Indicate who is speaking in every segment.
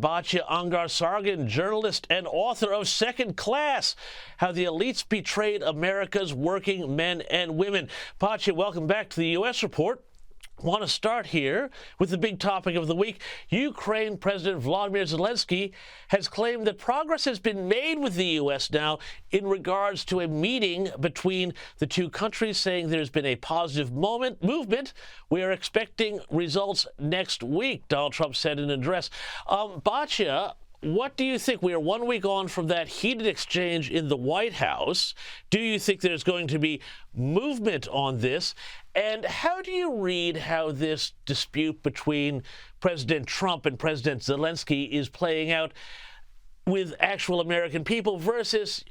Speaker 1: Batya Ungar-Sargon, journalist and author of Second Class, How the Elites Betrayed America's Working Men and Women. Batya, welcome back to the U.S. Report. Want to start here with the big topic of the week. Ukraine President Volodymyr Zelensky has claimed that progress has been made with the U.S. now in regards to a meeting between the two countries, saying there's been a positive movement. We are expecting results next week, Donald Trump said in an address. Batya, what do you think? We are 1 week on from that heated exchange in the White House. Do you think there's going to be movement on this? And how do you read how this dispute between President Trump and President Zelensky is playing out with actual American people versus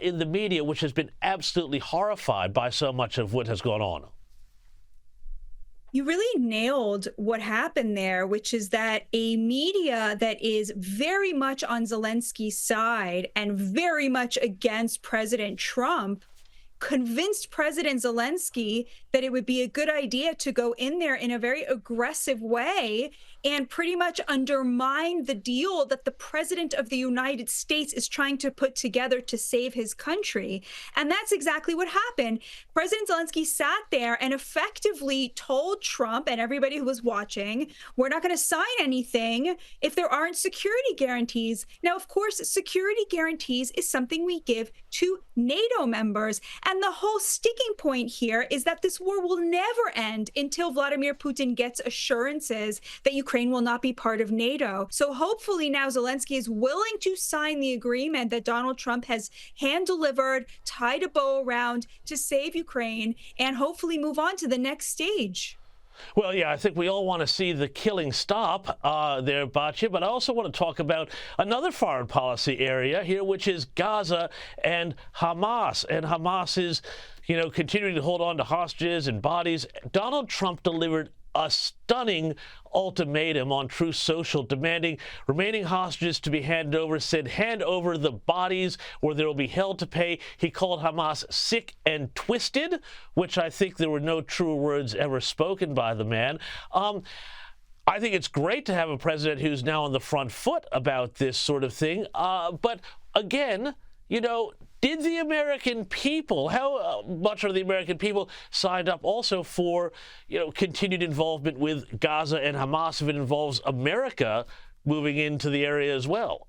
Speaker 1: in the media, which has been absolutely horrified by so much of what has gone on?
Speaker 2: You really nailed what happened there, which is that a media that is very much on Zelensky's side and very much against President Trump convinced President Zelensky that it would be a good idea to go in there in a very aggressive way and pretty much undermine the deal that the President of the United States is trying to put together to save his country. And that's exactly what happened. President Zelensky sat there and effectively told Trump and everybody who was watching, we're not going to sign anything if there aren't security guarantees. Now, of course, security guarantees is something we give to NATO members. And the whole sticking point here is that this war will never end until Vladimir Putin gets assurances that Ukraine will not be part of NATO. So hopefully now Zelensky is willing to sign the agreement that Donald Trump has hand-delivered, tied a bow around to save Ukraine, and hopefully move on to the next stage.
Speaker 1: Well, yeah, I think we all want to see the killing stop there, Batya, but I also want to talk about another foreign policy area here, which is Gaza and Hamas. And Hamas is, continuing to hold on to hostages and bodies. Donald Trump delivered a stunning ultimatum on Truth Social, demanding remaining hostages to be handed over, said hand over the bodies or there will be hell to pay. He called Hamas sick and twisted, which I think there were no truer words ever spoken by the man. I think it's great to have a president who's now on the front foot about this sort of thing. But again, did the American people, how much are the American people signed up also for, continued involvement with Gaza and Hamas if it involves America moving into the area as well?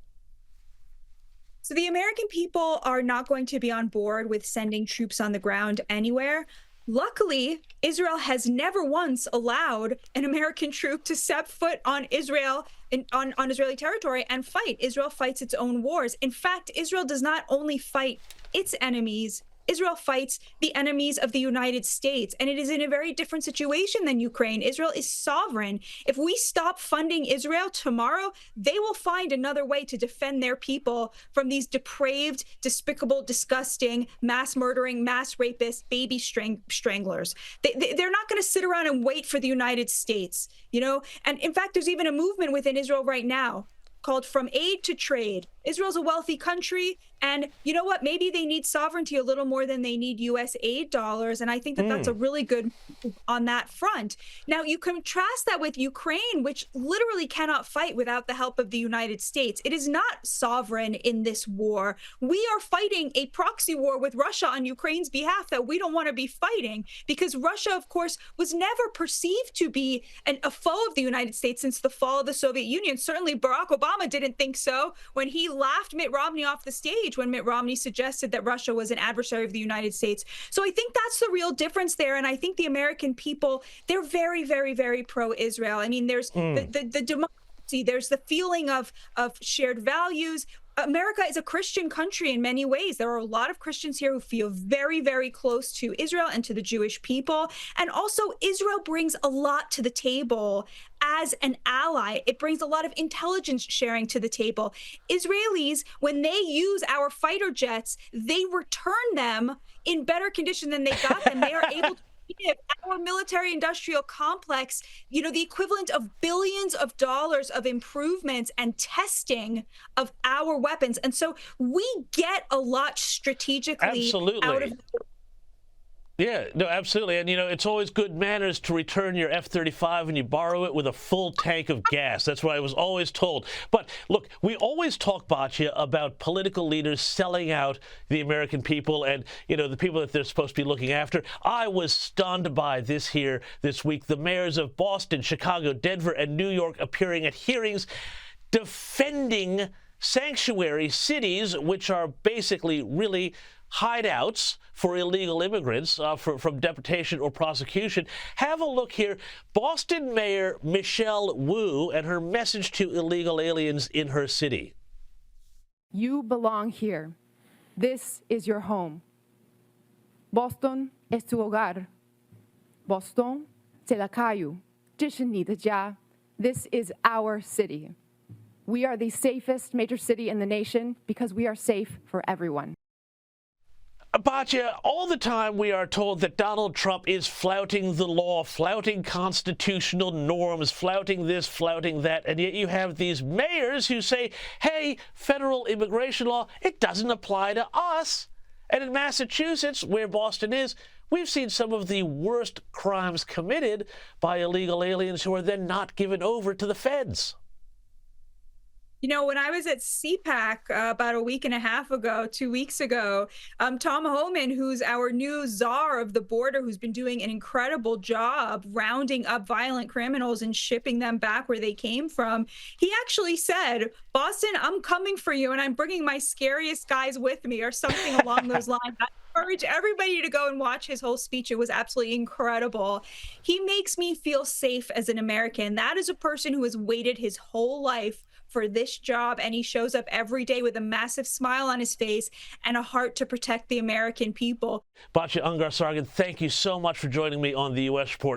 Speaker 2: So the American people are not going to be on board with sending troops on the ground anywhere. Luckily, Israel has never once allowed an American troop to step foot on Israel, on Israeli territory and fight. Israel fights its own wars. In fact, Israel does not only fight its enemies, Israel fights the enemies of the United States, and it is in a very different situation than Ukraine. Israel is sovereign. If we stop funding Israel tomorrow, they will find another way to defend their people from these depraved, despicable, disgusting, mass murdering, mass rapists, baby stranglers. They're not going to sit around and wait for the United States, And in fact, there's even a movement within Israel right now called From Aid to Trade. Israel's a wealthy country, and you know what? Maybe they need sovereignty a little more than they need U.S. aid dollars, and I think that that's a really good move on that front. Now, you contrast that with Ukraine, which literally cannot fight without the help of the United States. It is not sovereign in this war. We are fighting a proxy war with Russia on Ukraine's behalf that we don't want to be fighting, because Russia, of course, was never perceived to be a foe of the United States since the fall of the Soviet Union. Certainly, Barack Obama didn't think so when he laughed Mitt Romney off the stage when Mitt Romney suggested that Russia was an adversary of the United States. So I think that's the real difference there. And I think the American people, they're very, very, very pro-Israel. I mean, there's the democracy, there's the feeling of shared values. America is a Christian country in many ways. There are a lot of Christians here who feel very, very close to Israel and to the Jewish people. And also, Israel brings a lot to the table as an ally. It brings a lot of intelligence sharing to the table. Israelis, when they use our fighter jets, they return them in better condition than they got them. They are able to give our military industrial complex, the equivalent of billions of dollars of improvements and testing of our weapons. And so we get a lot strategically out of
Speaker 1: Yeah, no, absolutely. And, it's always good manners to return your F-35 and you borrow it with a full tank of gas. That's what I was always told. But look, we always talk, Batya, about political leaders selling out the American people and, the people that they're supposed to be looking after. I was stunned by this week. The mayors of Boston, Chicago, Denver, and New York appearing at hearings defending sanctuary cities, which are basically really hideouts for illegal immigrants from deportation or prosecution. Have a look here. Boston Mayor Michelle Wu and her message to illegal aliens in her city.
Speaker 3: You belong here. This is your home. Boston es tu hogar. Boston, 这里卡有，这是你的家. This is our city. We are the safest major city in the nation because we are safe for everyone.
Speaker 1: Batya, all the time we are told that Donald Trump is flouting the law, flouting constitutional norms, flouting this, flouting that, and yet you have these mayors who say, hey, federal immigration law, it doesn't apply to us. And in Massachusetts, where Boston is, we've seen some of the worst crimes committed by illegal aliens who are then not given over to the feds.
Speaker 2: When I was at CPAC about a week and a half ago, 2 weeks ago, Tom Homan, who's our new czar of the border, who's been doing an incredible job rounding up violent criminals and shipping them back where they came from, he actually said, Boston, I'm coming for you, and I'm bringing my scariest guys with me, or something along those lines. I encourage everybody to go and watch his whole speech. It was absolutely incredible. He makes me feel safe as an American. That is a person who has waited his whole life for this job, and he shows up every day with a massive smile on his face and a heart to protect the American people.
Speaker 1: Batya Ungar-Sargon, thank you so much for joining me on the U.S. Report.